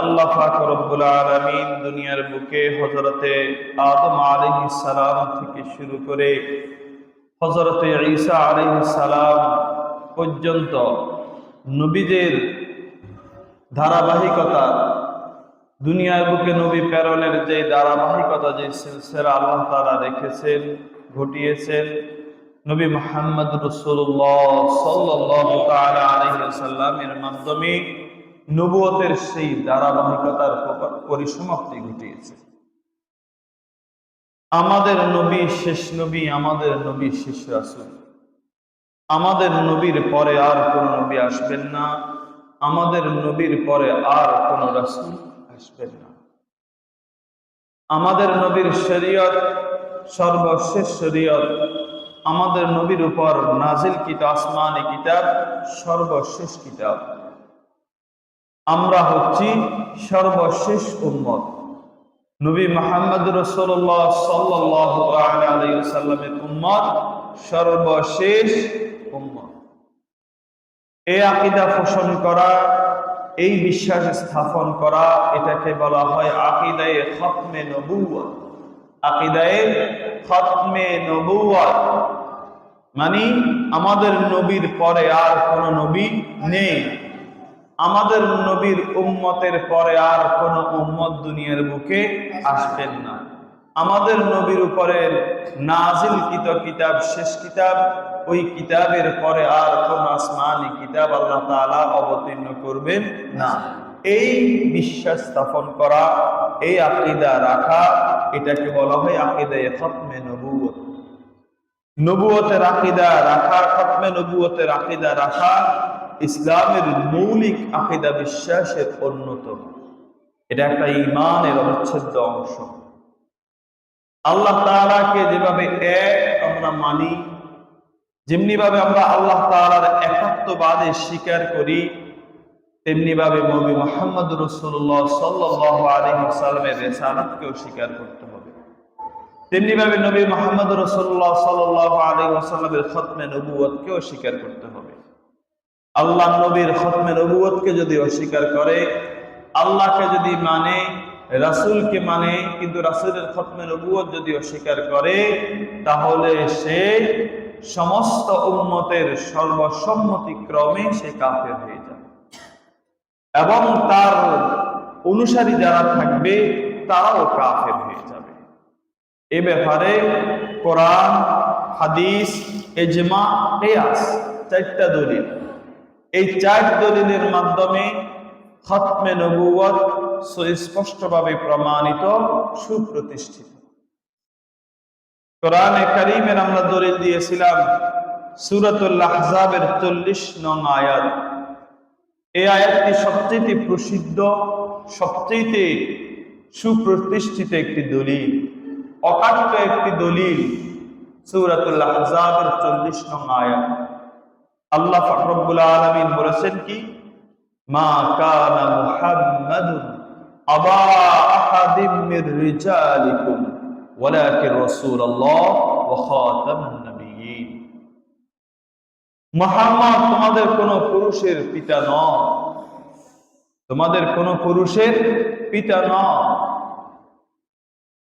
আল্লাহ পাক রব্বুল আলামিন দুনিয়ার বুকে হযরতে আদম আলাইহিস সালাম থেকে শুরু করে হযরতে ঈসা আলাইহিস সালাম পর্যন্ত নবীদের ধারাবাহিকতা, দুনিয়ার বুকে নবী প্রেরণের যে ধারাবাহিকতা, যে সিলসিলা আল্লাহ তাআলা রেখেছেন, ঘটিয়েছেন, নবী মুহাম্মদ রাসূলুল্লাহ সাল্লাল্লাহু তাআলা আলাইহি ওয়াসাল্লামের মাধ্যমে নবুয়তের সেই ধারাবাহিকতার পরিসমাপ্তি ঘটিয়েছে। আমাদের নবী শেষ নবী, আমাদের নবী শেষ রাসূল। আমাদের নবীর পরে আর কোন নবী আসবেন না, আমাদের নবীর পরে আর কোন রাসূল আসবেন না। আমাদের নবীর শরীয়ত সর্বশেষ শরীয়ত, আমাদের নবীর উপর নাজিলকৃত আসমানী কিতাব সর্বশেষ কিতাব। আমরা হচ্ছি সর্বশেষ উম্মত। নবী মুহাম্মদ রাসূলুল্লাহ সাল্লাল্লাহু আলাইহি ওয়াসাল্লামের উম্মত, সর্বশেষ উম্মত। এই আকীদা পোষণ করা, এই বিশ্বাস স্থাপন করা, এটাকে বলা হয় আকীদায়ে খতমে নবুওয়াত। আকীদায়ে খতমে নবুওয়াত মানে আমাদের নবীর পরে আর কোন নবী নেই, আমাদের নবীর উম্মতের পরে আর কোন উম্মত দুনিয়ার বুকে আসবেন না। আমাদের নবীর উপরে নাজিলকৃত কিতাব শেষ কিতাব, ওই কিতাবের পরে আর কোন আসমানী কিতাব আল্লাহ তাআলা অবতীর্ণ করবেন না। এই বিশ্বাস স্থাপন করা, এই আকীদা রাখা, এটাকে বলা হয় আকীদায়ে খতমে নবুওয়াত। নবুয়তের আকীদা রাখা, খতমে নবুয়তের আকীদা রাখা ইসলামের মৌলিক আকীদা বিশ্বাসের অন্যতম। এটা একটা ঈমানের অবিচ্ছেদ্য অংশ। আল্লাহ তাআলাকে যেভাবে এক আমরা মানি, যেমনি ভাবে আমরা আল্লাহ তাআলার একাত্মবাদে স্বীকার করি, তেমনি ভাবে নবী মুহাম্মদ রাসূলুল্লাহ সাল্লাল্লাহু আলাইহি ওয়াসাল্লামের রিসালাতকেও স্বীকার করতে হবে। তেমনি ভাবে নবী মুহাম্মদ রাসূলুল্লাহ সাল্লাল্লাহু আলাইহি ওয়াসাল্লামের খতমে নবুয়তকেও স্বীকার করতে হবে। আল্লাহ নবীর খতমে নবুয়তকে যদি অস্বীকার করে, আল্লাহকে যদি মানে, রাসূলকে মানে, কিন্তু রাসূলের খতমে নবুয়ত যদি অস্বীকার করে, তাহলে সে সমস্ত উম্মতের সর্বসম্মতিক্রমে সে কাফের হয়ে যাবে এবং তার অনুসারী যারা থাকবে তারাও কাফের হয়ে যাবে। এ ব্যাপারে কোরআন, হাদিস, ইজমা, কিয়াস, চারটা দলিল। এই চার দলিলের মাধ্যমে খতমে নবুয়ত সুস্পষ্টভাবে প্রমাণিত, সুপ্রতিষ্ঠিত। কোরআনে কারীমের আমরা দলিল দিয়েছিলাম সূরাতুল আহজাবের 40 নং আয়াত। এই আয়াতটি সবচেয়ে প্রসিদ্ধ, সবচেয়ে সুপ্রতিষ্ঠিত একটি দলিল, অকাট্য একটি দলিল। সূরাতুল আহজাবের 40 নং আয়াত। আল্লাহ পাক রব্বুল আলামিন বলেছেন কি, মা কানা মুহাম্মাদুন আবা আহাদিম মির রিজালিকুম ওয়ালাকিন রাসূলুল্লাহ ওয়া খাতামুন নবিয়্যিন। মুহাম্মদ তোমাদের কোন পুরুষের পিতা নন, তোমাদের কোন পুরুষের পিতা নন।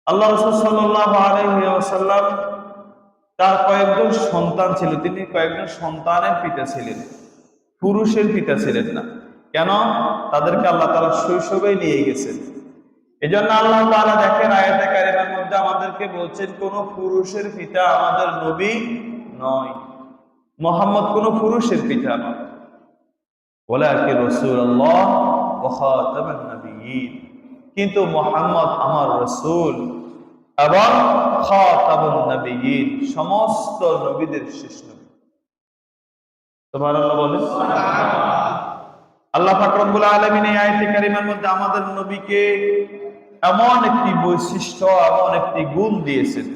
আল্লাহ রাসূল সাল্লাল্লাহু আলাইহি ওয়াসাল্লাম তার কয়েকজন সন্তান ছিল, তিনি কয়েকজন সন্তানের পিতা ছিলেন, পুরুষের পিতা ছিলেন না। কেন? তাদেরকে আল্লাহ তাআলা শৈশবেই নিয়ে গেছেন। এজন্য আল্লাহ তাআলা দেখেন আয়াতে কারিমার মধ্যে আমাদেরকে বলছেন কোন পুরুষের পিতা আমাদের নবী নয়, মুহাম্মদ কোন পুরুষের পিতা নয়। ওয়ালাকিন রাসূলুল্লাহ ওয়া খাতামুন নবিয়্যিন, কিন্তু মুহাম্মদ আমার রাসূল এবং খাতামুন নবিয়্যিন, সমস্ত নবীদের শেষ নবী। সুবহানাল্লাহ বলেন। আল্লাহ পাক রব্বুল আলামিন এই আয়াতে কারিমার মধ্যে আমাদের নবীকে এমন একটি বৈশিষ্ট্য, এমন একটি গুণ দিয়েছেন,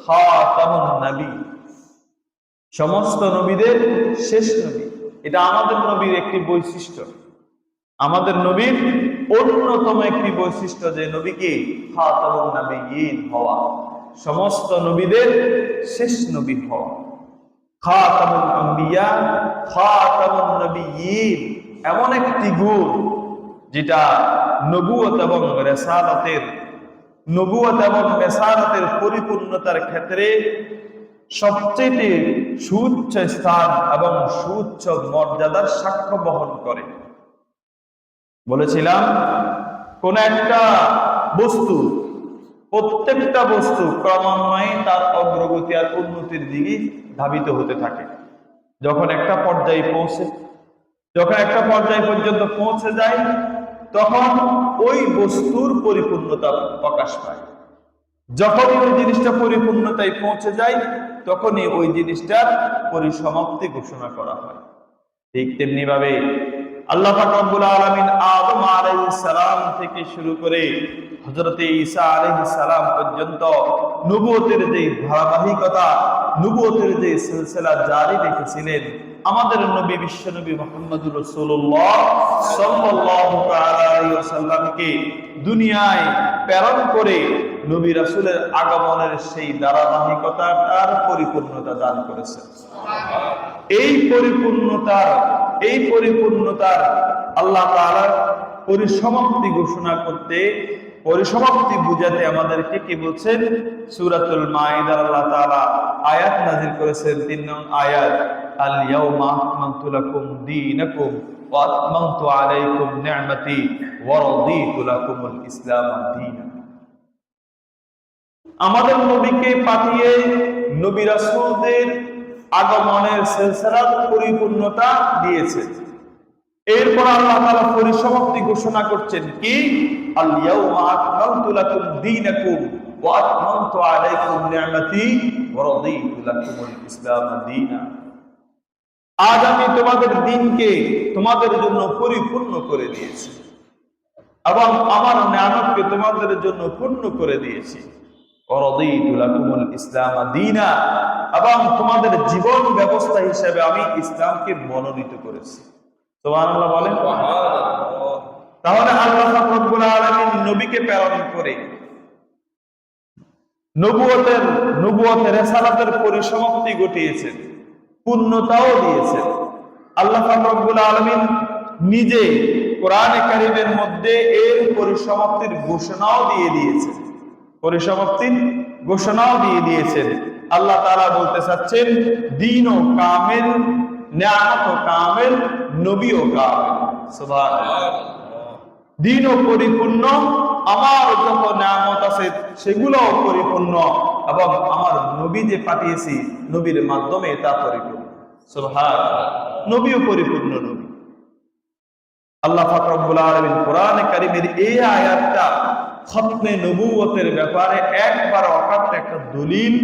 খাতামুন নবী, সমস্ত নবীদের শেষ নবী। এটা আমাদের নবীর একটি বৈশিষ্ট্য, আমাদের নবীর অন্যতম একটি বৈশিষ্ট্য, যে নবীকে খাতামুন নবিয়্যিন হওয়া, সমস্ত নবীদের শেষ নবী হওয়া। খাতামুল আম্বিয়া, খাতামুন নবিয়্যিন এমন একটি গুণ যেটা নবুয়ত এবং রিসালাতের পরিপূর্ণতার ক্ষেত্রে সবচেয়ে সুউচ্চ স্থান এবং সুউচ্চ মর্যাদার সাক্ষ্য বহন করে। বলেছিলাম কোন একটা বস্তু, প্রত্যেকটা বস্তু ক্রমান্বয়ে তার অগ্রগতি আর উন্নতির দিকে ধাবিত হতে থাকে। যখন একটা পর্যায়ে পর্যন্ত পৌঁছে যায়, তখন ওই বস্তুর পরিপূর্ণতা প্রকাশ পায়। যখনই ওই জিনিসটা পরিপূর্ণতায় পৌঁছে যায়, তখনই ওই জিনিসটার পরিসমাপ্তি ঘোষণা করা হয়। ঠিক তেমনি ভাবে আল্লাহ পাক রব্বুল আলামিন আদম আলাইহিস সালাম থেকে শুরু করে হযরত ঈসা আলাইহিস সালাম পর্যন্ত নবুয়তের যে ধারাবাহিকতা, নবুয়তের যে সিলসিলা জারি রেখেছিলেন, আমাদের নবী বিশ্বনবী মুহাম্মদুর রাসূলুল্লাহ সাল্লাল্লাহু তাআলা আলাইহি ওয়াসাল্লামকে দুনিয়ায় প্রেরণ করে নবী রাসূলের আগমনের সেই ধারাবাহিকতার পরিপূর্ণতা দান করেছেন। এই পরিপূর্ণতার আল্লাহ তাআলার পরিসমাপ্তি ঘোষণা করতে, পরিসমাপ্তি বুঝাতে আমাদেরকে কি বলছেন? সূরাতুল মাইদার আল্লাহ তাআলা আয়াত নাযিল করেছেন, ৩ নং আয়াত, আল ইয়াউমা আকমালতু লাকুম দীনাকুম ওয়া আতমামতু আলাইকুম নি'মাতি ওয়া রাদিতু লাকুমুল ইসলাম দীনা। আমাদের নবীকে পাঠিয়ে নবী রাসূলদের আগমনের সিলসিলার পরিপূর্ণতা দিয়েছে। এরপর আল্লাহ তাআলা পরিসমাপ্তি ঘোষণা করছেন কি? আল ইয়াউমা আকমালতু লাকুম দীনাকুম ওয়া আতমামতু আলাইকুম নি'মাতি ওয়া রাদিতু লাকুমুল ইসলাম দীনা। আজ আমি তোমাদের দ্বীনকে তোমাদের জন্য পরিপূর্ণ করে দিয়েছি এবং আমার নিয়ামতকে তোমাদের জন্য পূর্ণ করে দিয়েছি। ওয়া রাদিতু লাকুমুল ইসলাম দীনা, এবং তোমাদের জীবন ব্যবস্থা হিসেবে আমি ইসলামকে মনোনীত করেছি। সুবহানাল্লাহ বলেন। তাহলে আল্লাহ রাব্বুল আলামিন নবীকে প্রেরণ করে নবুয়তের রিসালাতের পরিসমাপ্তি ঘটিয়েছেন, পূর্ণতাও দিয়েছেন। আল্লাহ রাব্বুল আলামিন নিজে কোরআনে কারীমের মধ্যে এর পরিসমাপ্তির ঘোষণাও দিয়ে দিয়েছেন। আল্লাহ তাআলা বলতে চাচ্ছেন, দ্বীনও কামিল, নিয়ামতও কামিল, নবীও কামিল। সুবহানাল্লাহ। দ্বীনও পরিপূর্ণ, আমার যত নিয়ামত আছে সেগুলোও পরিপূর্ণ, এবং আমার নবী যে পাঠিয়েছি নবীর মাধ্যমে তা পরিপূর্ণ। সুবহানাল্লাহ। নবীও পরিপূর্ণ নবী। আল্লাহ পাক রব্বুল আলামিন কোরআনে কারীমের এই আয়াতটা খতমে নবুয়তের ব্যাপারে একবার অকাট্য একটা দলিল।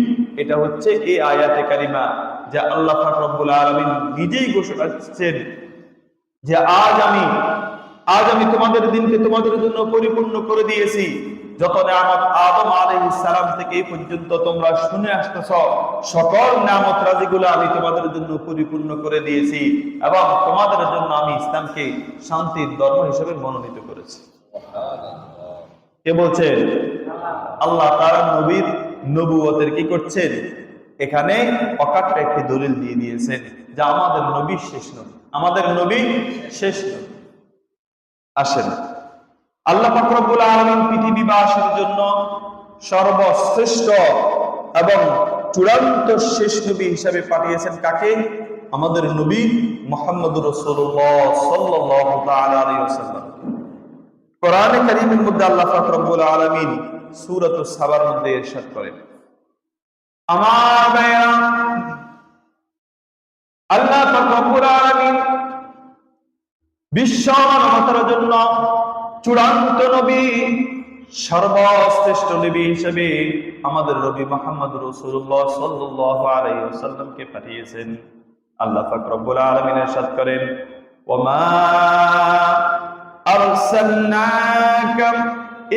এটা হচ্ছে এই আয়াতে কারিমা, যে আল্লাহ পাক রব্বুল আলামিন নিজেই ঘোষণা করছেন যে আজ আমি তোমাদের দিনকে তোমাদের জন্য পরিপূর্ণ করে দিয়েছি। যত নিয়ামত আদম আলাইহিস সালাম থেকে এই পর্যন্ত তোমরা শুনে আসতেছ, সকল নিয়ামত রাজিগুলো আমি তোমাদের জন্য পরিপূর্ণ করে দিয়েছি, এবং তোমাদের জন্য আমি ইসলামকে শান্তির ধর্ম হিসেবে মনোনীত করেছি। কে বলছেন? আল্লাহ তাআলা নবীর নবুয়তের কি করছেন? এখানে অকাট্য একটি দলিল দিয়ে দিয়েছেন যে আমাদের নবী শেষ নবী। আসেন, আল্লাহ পাক রব্বুল আলামিন পৃথিবীবাসীর জন্য সর্বশ্রেষ্ঠ এবং চূড়ান্ত শেষ নবী হিসেবে পাঠিয়েছেন কাকে? আমাদের নবী মুহাম্মদুর রাসূলুল্লাহ সাল্লাল্লাহু তাআলা আলাইহি ওয়াসাল্লাম। কোরআনে কারীমের মধ্যে আল্লাহ পাক রব্বুল আলামিন সূরাতুস সাবার মধ্যে ইরশাদ করেন, আমার ভাইরা, আল্লাহ পাক রব্বুল আলামিন বিশ্ব মানবতার জন্য চূড়ান্ত নবী, সর্বশ্রেষ্ঠ নবী হিসেবে আমাদের নবী মুহাম্মদ রাসূলুল্লাহ সাল্লাল্লাহু আলাইহি ওয়াসাল্লামকে পাঠিয়েছেন। আল্লাহ পাক রব্বুল আলামিন ইরশাদ করেন, ওয়ামা আরসালনাকা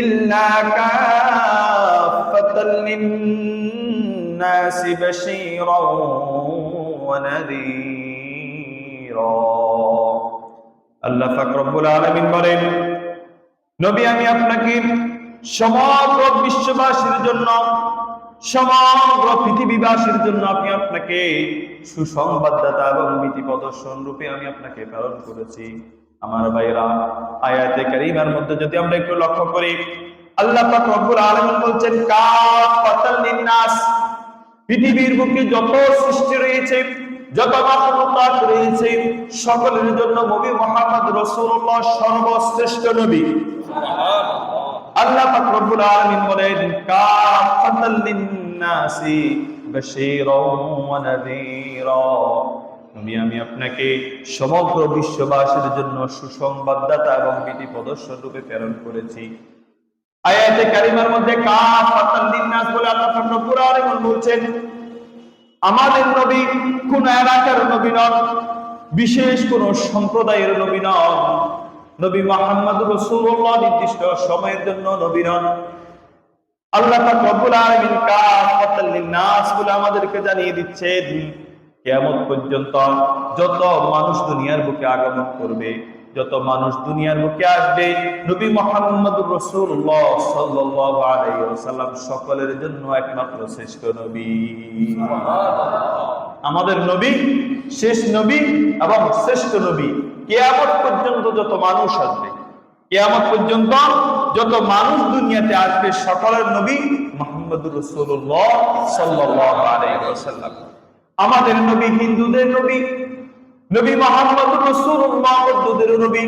ইল্লা কাফাতাল লিন-নাসি বাশীরাও ওয়া নাযীরা। আল্লাহ পাক রব্বুল আলামিন বলেন, নবী আমি আপনাকে সমগ্র বিশ্ববাসীর জন্য, সমগ্র পৃথিবীবাসীর জন্য আপনাকে সুসংবাদদাতা এবং নীতি প্রদর্শন রূপে আমি আপনাকে প্রেরণ করেছি। আমার ভাইরা, আয়াতে কারিমার মধ্যে যদি আমরা একটু লক্ষ্য করি, আল্লাহ পাক রব্বুল আলামিন বলছেন কাফাতাল লিন্নাস, পৃথিবীর বুকে যত সৃষ্টি রয়েছে, যত মাখলুকাত রয়েছে, সকলের জন্য নবী মুহাম্মদ রাসূলুল্লাহ সর্বশ্রেষ্ঠ নবী। আল্লাহ পাক রব্বুল আলামিন বলেন কাফাতাল লিন্নাসি বাশীরাও ওয়া নাযীরা, আমি আপনাকে সমগ্র বিশ্ববাসীর জন্য সুসংবাদদাতা এবং ভীতি প্রদর্শক রূপে প্রেরণ করেছি। আয়াতে কারিমার মধ্যে কাফাতাল লিন্নাস বলে আল্লাহ পাক রব্বুল আলামিন বলছেন আমাদের নবী কোন এলাকার নবী নন, বিশেষ কোন সম্প্রদায়ের নবী নন। নবী মুহাম্মদ রাসূলুল্লাহ নির্দিষ্ট সময়ের জন্য নবী নন। আল্লাহ পাক রব্বুল আলামিন কাফাতাল লিন্নাস বলে আমাদেরকে জানিয়ে দিচ্ছেন কিয়ামত পর্যন্ত যত মানুষ দুনিয়ার বুকে আগমন করবে, যত মানুষ দুনিয়ার বুকে আসবে, নবী মুহাম্মদ রাসূলুল্লাহ সাল্লাল্লাহু আলাইহি ওয়াসাল্লাম সকলের জন্য একমাত্র শ্রেষ্ঠ নবী। আমাদের নবী শেষ নবী এবং শ্রেষ্ঠ নবী। কিয়ামত পর্যন্ত যত মানুষ আসবে, কিয়ামত পর্যন্ত যত মানুষ দুনিয়াতে আসবে, সকলের নবী মুহাম্মদ রাসূলুল্লাহ সাল্লাল্লাহু আলাইহি ওয়াসাল্লাম। আমাদের নবী হিন্দুদের নবী, নবী মুহাম্মদ রাসূলুল্লাহ বৌদ্ধদের নবী,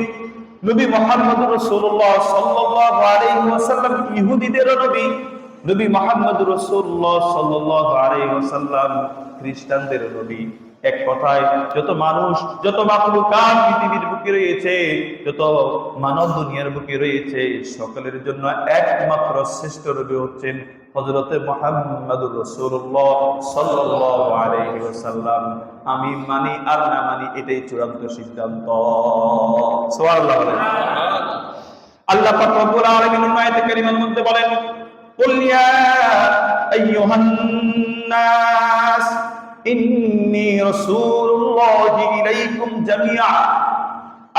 নবী মুহাম্মদ রাসূলুল্লাহ সাল্লাল্লাহু আলাইহি ওয়াসাল্লাম ইহুদিদের নবী, নবী মুহাম্মদ রাসূলুল্লাহ সাল্লাল্লাহু আলাইহি ওয়াসাল্লাম খ্রিস্টানদের নবী। এক কথায় যত মানুষ, যত মাখলুকাত পৃথিবীর বুকে রয়েছে, যত মানব দুনিয়ার বুকে রয়েছে, সকলের জন্য একমাত্র শ্রেষ্ঠ নবী হচ্ছেন হযরতে মুহাম্মদুর রাসূলুল্লাহ সাল্লাল্লাহু আলাইহি ওয়াসাল্লাম। আমি মানি আর না মানি এটাই চূড়ান্ত সিদ্ধান্ত। সুবহানাল্লাহ। আল্লাহ পাক রব্বুল আলামিন আয়াতে কারিমার মধ্যে বলেন কুল ইয়া আইয়ুহান নাস ইন্নী রাসূলুল্লাহি ইলাইকুম জামিআ।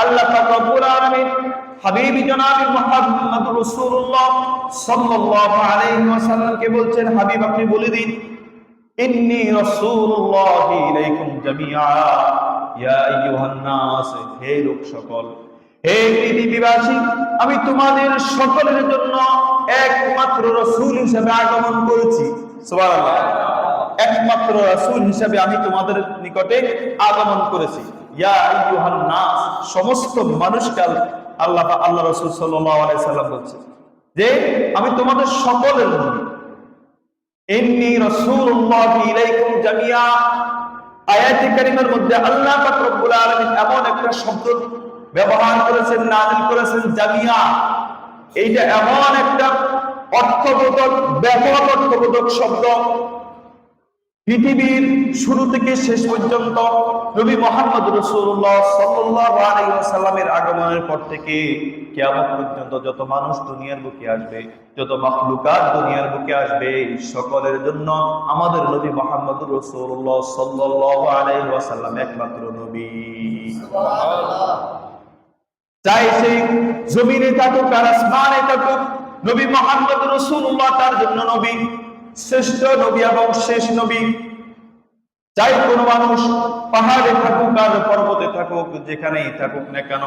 আল্লাহ পাক রব্বুল আলামিন হাবিবি জনাবি মুহাম্মদ রাসূলুল্লাহ সাল্লাল্লাহু আলাইহি ওয়াসাল্লামকে বলছেন, হাবিব আপনি বলে দিন ইন্নী রাসূলুল্লাহি ইলাইকুম জামিআ ইয়া আইয়ুহান নাস, হে লোক সকল, হে পৃথিবীবাসী, আমি তোমাদের সকলের জন্য একমাত্র রাসূল হিসেবে আগমন করেছি। সুবহানাল্লাহ। একমাত্র রাসূল হিসেবে আমি তোমাদের নিকটে আগমন করেছি। ইয়া আইয়ুহান নাস, সমস্ত মানুষকে আল্লাহ রাসূল সাল্লাল্লাহু আলাইহি সাল্লাম বলছেন যে আমি তোমাদের সকলের নবী। ইন্নী রাসূলুল্লাহি ইলাইকুম জামিআ, আয়াতে কারিমার মধ্যে আল্লাহ পাক রব্বুল আলামিন এমন একটা শব্দ ব্যবহার করেছেন, নাযিল করেছেন, জামিআ। এইটা এমন একটা অর্থবোধক, ব্যাপক অর্থবোধক শব্দ। পৃথিবীর শুরু থেকে শেষ পর্যন্ত নবী মুহাম্মদ রাসূলুল্লাহ সাল্লাল্লাহু আলাইহি ওয়াসাল্লামের আগমনের পর থেকে কিয়ামত পর্যন্ত যত মানুষ দুনিয়ার বুকে আসবে, যত মাখলুকাত দুনিয়ার বুকে আসবে, সকলের জন্য আমাদের নবী মুহাম্মদ রাসূলুল্লাহ সাল্লাল্লাহু আলাইহি ওয়াসাল্লাম একমাত্র নবী। সুবহানাল্লাহ। চাই সে জমিনে থাকুক আর আসমানে থাকুক, নবী মুহাম্মদ রাসূলুল্লাহ তার জন্য নবী, শ্রেষ্ঠ নবী এবং শেষ নবী। চাই কোন মানুষ পাহাড়ে থাকুক আর পর্বতে থাকুক, যেখানেই থাকুক না কেন,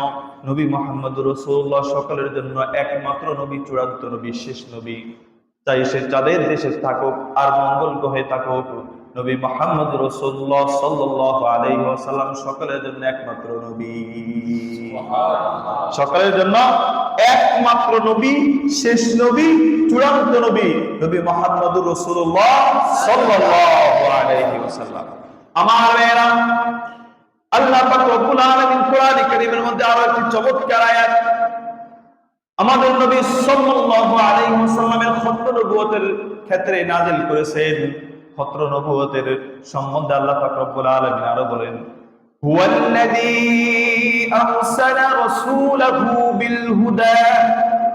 নবী মুহাম্মদ রাসূলুল্লাহ সকলের জন্য একমাত্র নবী, চূড়ান্ত নবী, শেষ নবী। চাই সে চাঁদের দেশে থাকুক আর মঙ্গল গ্রহে থাকুক, নবী মুহাম্মদ রাসূলুল্লাহ সাল্লাল্লাহু আলাইহি ওয়াসাল্লাম সকলের জন্য একমাত্র নবী। সকলের জন্য একমাত্র নবী, শেষ নবী, চূড়ান্ত নবী, নবী মুহাম্মদ রাসূলুল্লাহ সাল্লাল্লাহু আলাইহি ওয়াসাল্লাম। আমার ভাইরা, আল্লাহ পাক রব্বুল আলামিন কোরআন কারীমের মধ্যে আরো একটি চমৎকার আয়াত আমাদের নবী সাল্লাল্লাহু আলাইহি ওয়াসাল্লামের খতম নবুয়তের ক্ষেত্রে নাযিল করেছেন। খতম নবুয়তের সম্বন্ধে আল্লাহ পাক রব্বুল আলামিন আরো বলেন হুয়াল্লাযী আরসালা রাসূলাহু বিল হুদা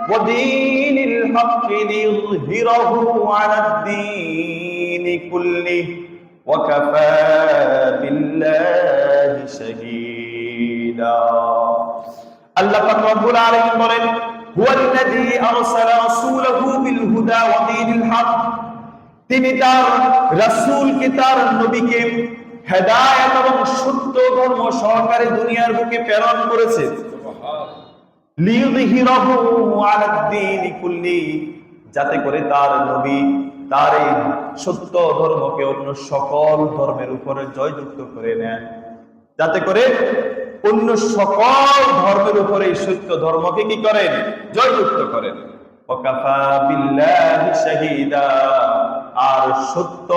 ওয়া দীনিল হাক্কি লিইয়ুযহিরাহু আলাদ দীনি কুল্লিহি ওয়া কাফা বিল্লাহি শাহীদা। আল্লাহ পাক রব্বুল আলামিন বলেন হুয়াল্লাযী আরসালা রাসূলাহু বিল হুদা ওয়া দীনিল হক, তিনি তার রাসূলকে, তার নবীকে হেদায়েত এবং সত্য ধর্ম সহকারে দুনিয়ার বুকে প্রেরণ করেছেন। লিইয়ুযহিরাহু আলাদ-দীনি কুল্লি, যাতে করে তার নবী তার এই সত্য ধর্মকে অন্য সকল ধর্মের উপরে জয়যুক্ত করে নেন, যাতে করে অন্য সকল ধর্মের উপরে এই সত্য ধর্মকে কি করেন? জয়যুক্ত করেন। ওয়াকাফা বিল্লাহি শাহীদা, আর সত্য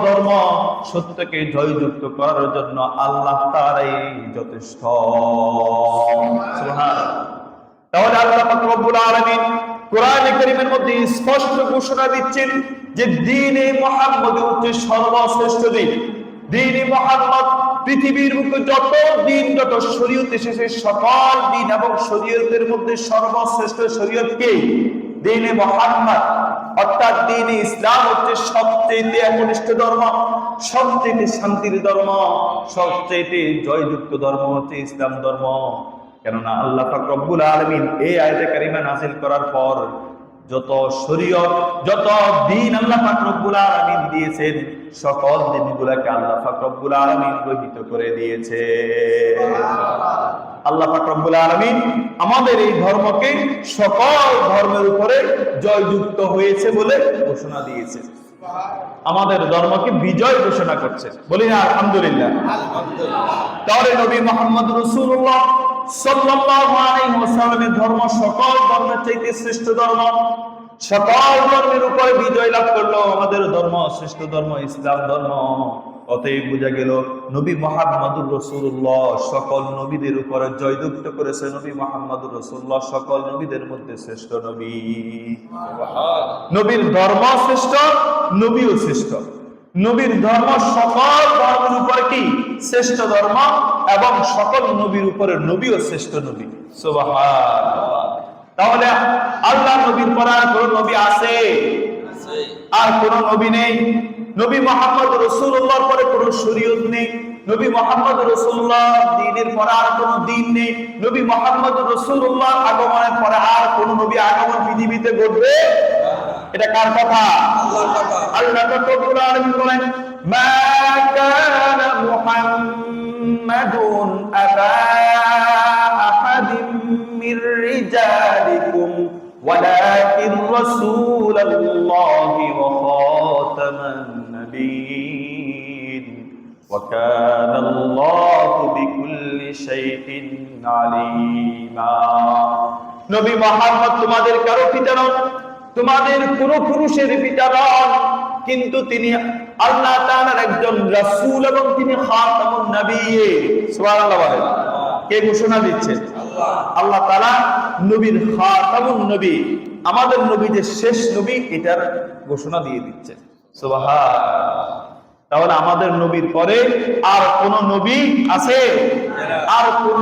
ধর্ম, সত্যকে জয়যুক্ত করার জন্য আল্লাহ তাআলাই যথেষ্ট। সুবহানাল্লাহ। তাহলে আল্লাহ পাক রব্বুল আলামিন কোরআনে কারীমের মধ্যে স্পষ্ট ঘোষণা দিচ্ছেন যে দ্বীনে মুহাম্মদ হচ্ছে সর্বশ্রেষ্ঠ দ্বীন। দ্বীনে মুহাম্মদ পৃথিবীর বুকে যত দ্বীন, যত শরীয়ত এসেছে, সকল দ্বীন এবং শরীয়তের মধ্যে সর্বশ্রেষ্ঠ শরীয়ত কি? দ্বীনে মুহাম্মদ, অর্থাৎ দ্বীনে ইসলাম হচ্ছে সবচেয়ে একনিষ্ঠ ধর্ম, সবচেয়ে শান্তির ধর্ম, সবচেয়ে জয়যুক্ত ধর্ম হচ্ছে ইসলাম ধর্ম। কেননা আল্লাহ পাক রব্বুল আলামিন এই আয়াতে কারিমা নাযিল করার পর যত শরীয়ত, যত দ্বীন আল্লাহ পাক রব্বুল আলামিন দিয়েছেন, সকল দ্বীনগুলোকে আল্লাহ পাক রব্বুল আলামিন গ্রহীত করে দিয়েছে। আল্লাহ পাক রব্বুল আলামিন আমাদের এই ধর্মকে সকল ধর্মের উপরে জয়যুক্ত হয়েছে বলে ঘোষণা দিয়েছে। আমাদের ধর্মকে বিজয় ঘোষণা করছে, বলি না আলহামদুলিল্লাহ। তাহলে নবী মুহাম্মদ রাসূলুল্লাহ সাল্লাল্লাহু আলাইহি ওয়াসাল্লামের ধর্ম সকল ধর্মের চাইতে শ্রেষ্ঠ ধর্ম, সকল ধর্মের উপরে বিজয় লাভ করলো আমাদের ধর্ম, শ্রেষ্ঠ ধর্ম ইসলাম ধর্ম। অতএব বোঝা গেল নবী মুহাম্মদুর রাসূলুল্লাহ সকল নবীদের উপরে জয়যুক্ত করেছে। নবী মুহাম্মদুর রাসূলুল্লাহ সকল নবীদের মধ্যে শ্রেষ্ঠ নবী। নবীর ধর্ম শ্রেষ্ঠ, নবীও শ্রেষ্ঠ। নবীর ধর্ম সকল ধর্মের উপরে কি? শ্রেষ্ঠ ধর্ম, এবং সকল নবীর উপরে নবীও শ্রেষ্ঠ নবী। সুবহানাল্লাহ। তাহলে আল্লাহ নবীর পর আর কোন নবী আছে? আর কোন নবী নেই। নবী মুহাম্মদ রাসূলুল্লাহর পরে কোন শরীয়ত নেই। নবী মুহাম্মদ রাসূলুল্লাহ দ্বীনের পরে আর কোন দ্বীন নেই। নবী মুহাম্মদ রাসূলুল্লাহ আগমনের পরে আর কোন নবী আগমন পৃথিবীতে ঘটবে? এটা কার কথা? আল্লাহর কথা। আল্লাহ রাব্বুল আলামিন বলেন, মা কানা মুহাম্মাদুন আবা আহাদিম মির রিজালিকুম ওয়ালাকিন রাসূলুল্লাহি ওয়া খাতামান নাবিয়্যিন ওয়া কানা আল্লাহু বিকুল্লি শাইইন আলীমা। নবী মুহাম্মদ তোমাদের কারো পিতা নন, তোমাদের কোন পুরুষের পিতা নন, কিন্তু তিনি আল্লাহ তাআলার একজন রাসূল এবং তিনি খাতামুন নবিয়্যিন। সুবহানাল্লাহ বলেন। কে ঘোষণা দিচ্ছে? আল্লাহ। আল্লাহ তাআলা নবীর খাতামুন নবী, আমাদের নবী যে শেষ নবী, এটার ঘোষণা দিয়ে দিচ্ছে। সুবহানাল্লাহ। তাহলে আমাদের নবীর পরে আর কোন নবী আছে? আর কোন